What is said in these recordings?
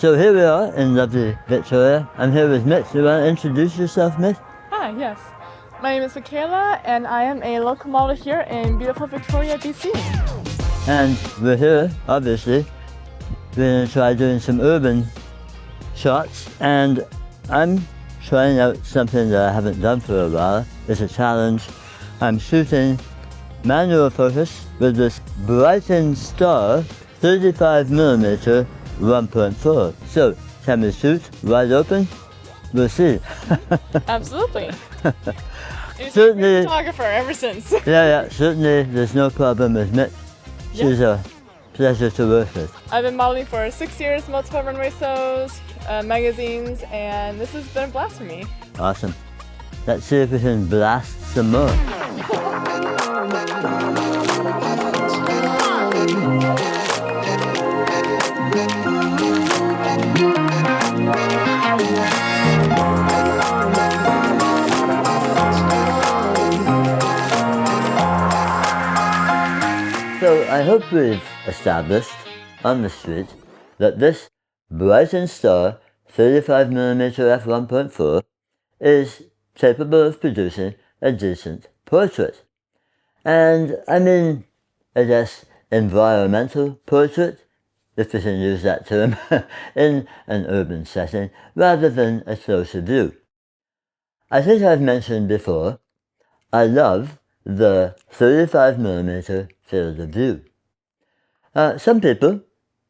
So here we are in lovely Victoria. I'm here with Mitch. Do you want to introduce yourself, Mitch? Hi, yes. My name is Michaela, and I am a local model here in beautiful Victoria, BC. And we're here, obviously. We're going to try doing some urban shots, and I'm trying out something that I haven't done for a while. It's a challenge. I'm shooting manual focus with this Brightin Star 35mm 1.4. So, can we shoot wide open? We'll see. Absolutely. He's Certainly. a photographer ever since. Yeah, certainly there's no problem with Mitch. She's a pleasure to work with. I've been modeling for 6 years, multiple runway shows, magazines, and this has been a blast for me. Awesome. Let's see if we can blast some more. So I hope we've established on the street that this Brightin Star 35mm f1.4 is capable of producing a decent portrait. And I mean, I guess, environmental portrait, if we can use that term, in an urban setting, rather than a closer view. I think I've mentioned before, I love the 35mm field of view. Some people,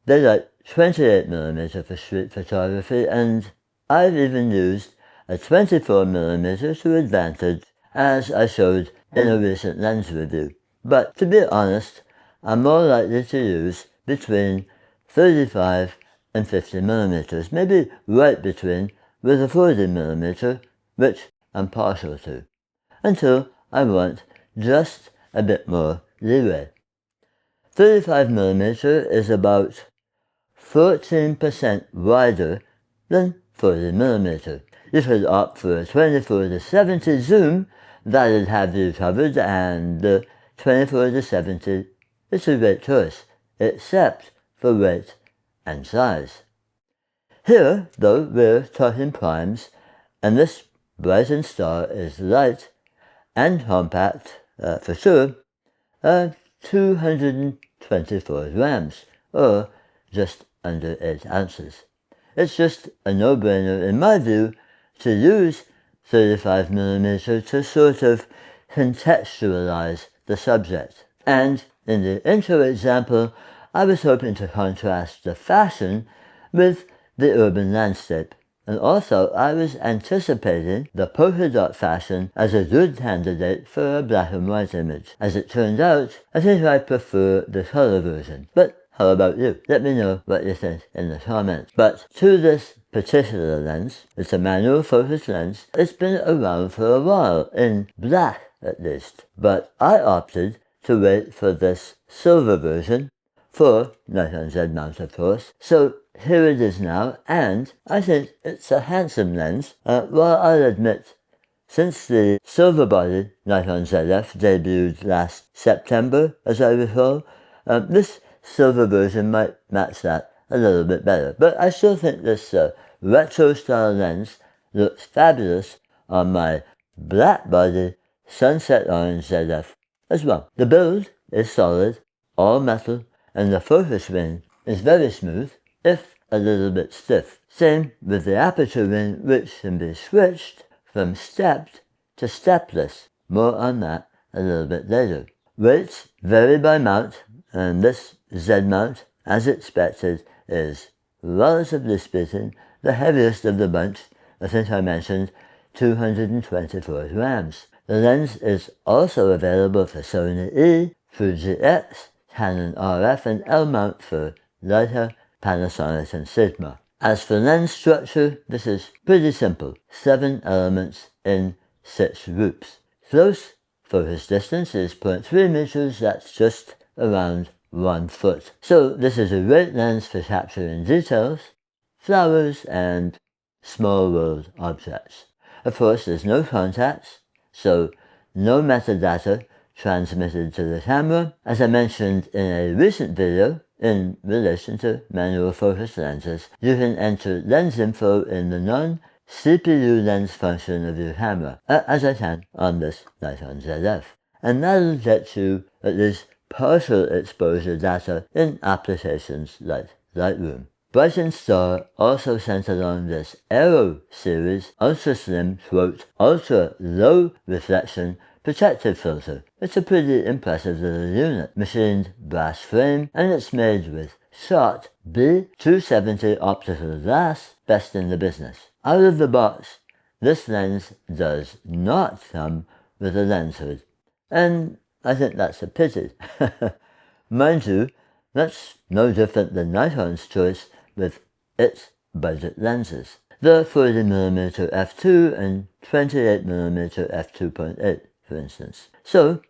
they like 28mm for street photography, and I've even used a 24mm to advantage, as I showed in a recent lens review. But to be honest, I'm more likely to use between 35 and 50mm, maybe right between with a 40mm, which I'm partial to, until I want just a bit more leeway. 35mm is about 14% wider than 40mm. You could opt for a 24-70 zoom that'd have you covered, and the 24-70 is a great choice, except for weight and size. Here, though, we're talking primes, and this Brightin Star is light and compact, for sure, 224 grams, or just under 8 ounces. It's just a no-brainer in my view to use 35mm to sort of contextualize the subject. And in the intro example, I was hoping to contrast the fashion with the urban landscape. And also, I was anticipating the polka dot fashion as a good candidate for a black and white image. As it turned out, I think I prefer the color version. But how about you? Let me know what you think in the comments. But to this particular lens, it's a manual focus lens. It's been around for a while, in black at least. But I opted to wait for this silver version, for Nikon Z-mount of course. So here it is now, and I think it's a handsome lens. While I'll admit, since the silver-bodied Nikon Zf debuted last September, as I recall, this silver version might match that a little bit better. But I still think this retro-style lens looks fabulous on my black-bodied sunset orange Zf as well. The build is solid, all metal, and the focus ring is very smooth, if a little bit stiff. Same with the aperture ring, which can be switched from stepped to stepless. More on that a little bit later. Weights vary by mount, and this Z-mount, as expected, is, relatively speaking, the heaviest of the bunch. I think I mentioned 224 grams. The lens is also available for Sony E, Fuji X, Canon RF, and L mount for Leica, Panasonic, and Sigma. As for lens structure, this is pretty simple. 7 elements in 6 groups. Close focus distance is 0.3 meters, that's just around 1 foot. So this is a great lens for capturing details, flowers, and small world objects. Of course, there's no contacts, so no metadata transmitted to the camera. As I mentioned in a recent video, in relation to manual focus lenses, you can enter lens info in the non-CPU lens function of your camera, as I can on this Nikon Zf. And that'll get you at least partial exposure data in applications like Lightroom. Brightin Star also sent along this Aero series ultra slim, quote, ultra low reflection protective filter. It's a pretty impressive little unit, machined brass frame, and it's made with shot B270 optical glass, best in the business. Out of the box, this lens does not come with a lens hood, and I think that's a pity. Mind you, that's no different than Nikon's choice with its budget lenses, the 40mm f2 and 28mm f2.8, for instance. So,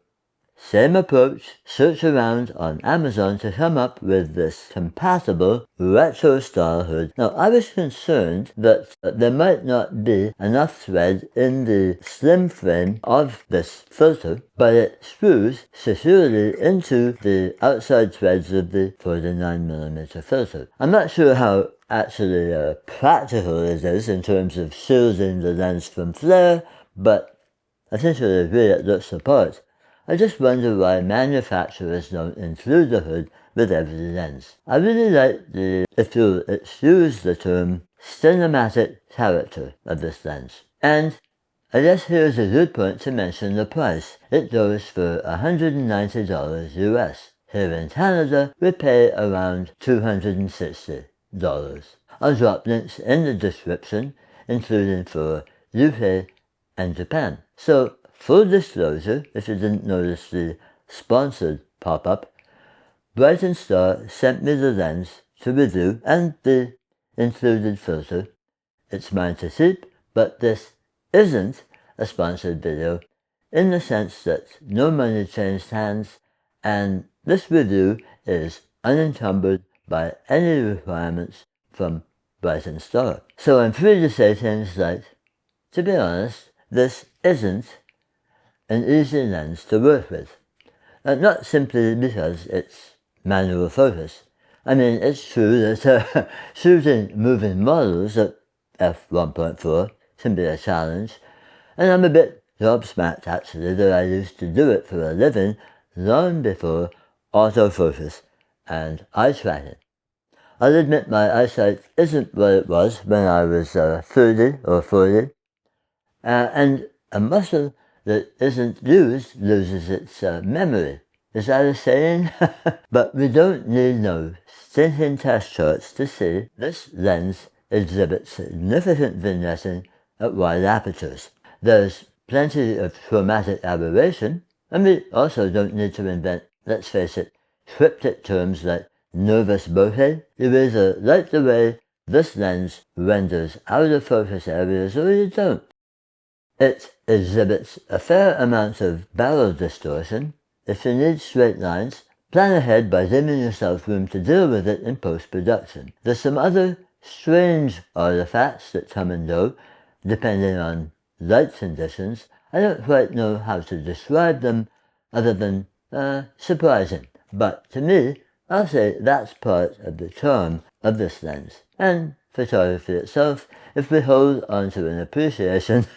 same approach, search around on Amazon to come up with this compatible retro style hood. Now, I was concerned that there might not be enough thread in the slim frame of this filter, but it screws securely into the outside threads of the 49mm filter. I'm not sure how actually practical it is in terms of shielding the lens from flare, but I think you'll agree it looks the part. I just wonder why manufacturers don't include the hood with every lens. I really like the, if you'll excuse the term, cinematic character of this lens. And I guess here's a good point to mention the price. It goes for $190 US. Here in Canada, we pay around $260. I'll drop links in the description, including for UK and Japan. So, full disclosure, if you didn't notice the sponsored pop-up, Brightin Star sent me the lens to review and the included filter. It's mine to keep, but this isn't a sponsored video in the sense that no money changed hands, and this review is unencumbered by any requirements from Brightin Star. So I'm free to say things like, to be honest, this isn't an easy lens to work with. Not simply because it's manual focus. I mean, it's true that shooting moving models at f1.4 can be a challenge, and I'm a bit gobsmacked actually that I used to do it for a living long before autofocus and eye tracking. I'll admit my eyesight isn't what it was when I was 30 or 40, and a muscle that isn't used loses its memory. Is that a saying? But we don't need no stinking test charts to see this lens exhibits significant vignetting at wide apertures. There's plenty of chromatic aberration, and we also don't need to invent, let's face it, cryptic terms like nervous bokeh. You either like the way this lens renders out of focus areas or you don't. It exhibits a fair amount of barrel distortion. If you need straight lines, plan ahead by giving yourself room to deal with it in post-production. There's some other strange artifacts that come and go, depending on light conditions. I don't quite know how to describe them other than surprising. But to me, I'll say that's part of the charm of this lens. And photography itself, if we hold on to an appreciation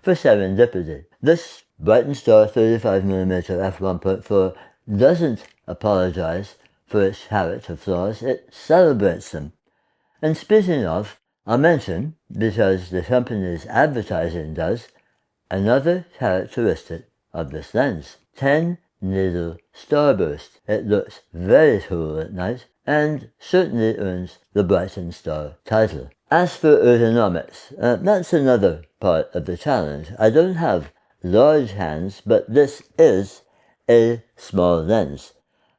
for serendipity. This Brightin Star 35mm f1.4 doesn't apologize for its character flaws, it celebrates them. And speaking of, I'll mention, because the company's advertising does, another characteristic of this lens. 10 needle starburst. It looks very cool at night and certainly earns the Brightin Star title. As for ergonomics, that's another part of the challenge. I don't have large hands, but this is a small lens.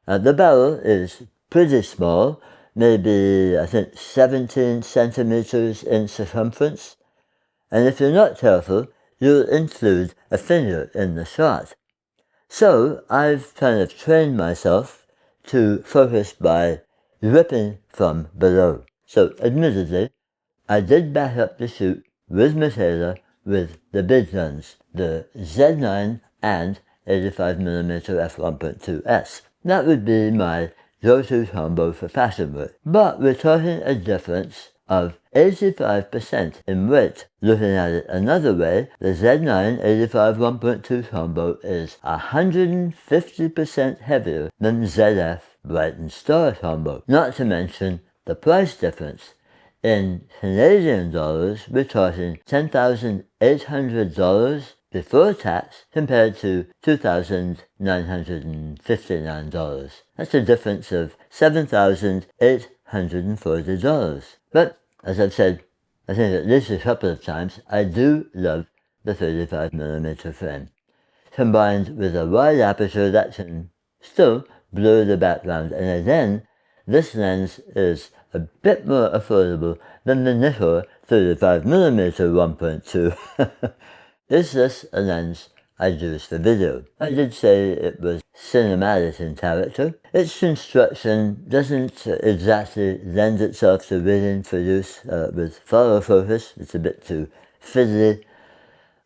The barrel is pretty small, maybe I think 17 centimeters in circumference, and if you're not careful, you'll include a finger in the shot. So I've kind of trained myself to focus by ripping from below. So admittedly, I did back up the shoot with Michaela with the big guns, the Z9 and 85mm f1.2s. That would be my go-to combo for fashion work. But we're talking a difference of 85% in weight. Looking at it another way, the Z9 85 1.2 combo is 150% heavier than Zf Brightin Star combo. Not to mention the price difference. In Canadian dollars, we're talking $10,800 before tax compared to $2,959. That's a difference of $7,840. But, as I've said, I think at least a couple of times, I do love the 35mm frame. Combined with a wide aperture that can still blur the background, and again, this lens is a bit more affordable than the Nikon 35mm 1.2. Is this a lens I'd use for video? I did say it was cinematic in character. Its construction doesn't exactly lend itself to rigging for use with follow focus. It's a bit too fiddly.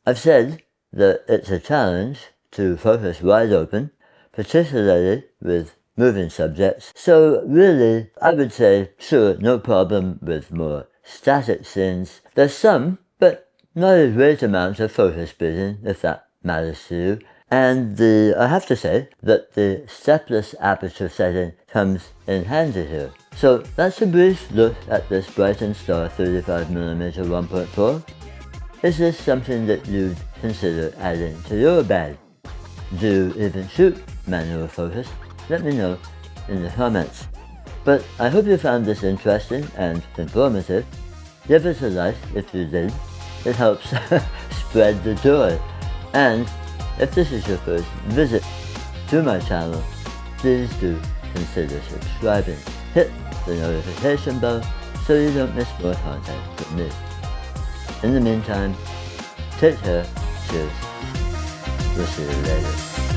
I've said that it's a challenge to focus wide open, particularly with moving subjects. So really, I would say, sure, no problem with more static scenes. There's some, but not a great amount of focus breathing, if that matters to you. And I have to say that the stepless aperture setting comes in handy here. So that's a brief look at this Brightin Star 35mm 1.4. Is this something that you'd consider adding to your bag? Do you even shoot manual focus? Let me know in the comments. But I hope you found this interesting and informative. Give it a like if you did. It helps spread the joy. And if this is your first visit to my channel, please do consider subscribing. Hit the notification bell so you don't miss more content from me. In the meantime, take care, cheers, we'll see you later.